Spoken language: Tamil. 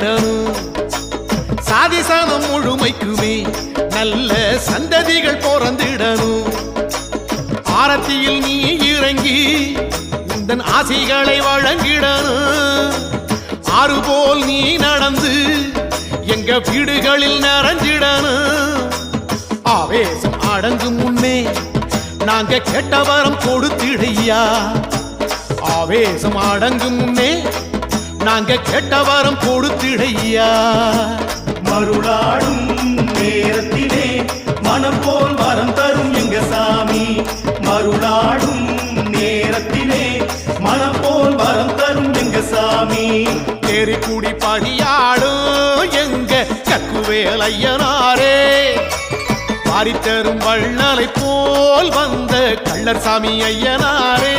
வளர்ந்திடணும். சாதிசனம் முழுமைக்குமே நல்ல சந்ததிகள் பிறந்திடணும். ஆரத்தியில் நீ இறங்கி உந்தன் ஆசைகளை வழங்கிடணும். ஆறு போல் நீ நடந்து எங்க வீடுகளில் நிறைஞ்சிடணும். ஆவேசம் அடங்கும் முன்னே நாங்க கெட்ட வரம் கொடுத்திடையா. ஆவேசம் அடங்கும் முன்னே நாங்க கெட்ட வரம் கொடுத்திடையா. மருளாடும் நேரத்திலே மனம் போல் வரம் தரும் எங்க சாமி. மருளாடும் நேரத்திலே மனம் போல் வரம் தரும் எங்க சாமி. தேறி கூடி பணியாடும் எங்க கக்குவேல் ஐயனாரே. பாரித்தரும் வள்ளலை போல் வந்த கள்ளர் சாமி ஐயனாரே.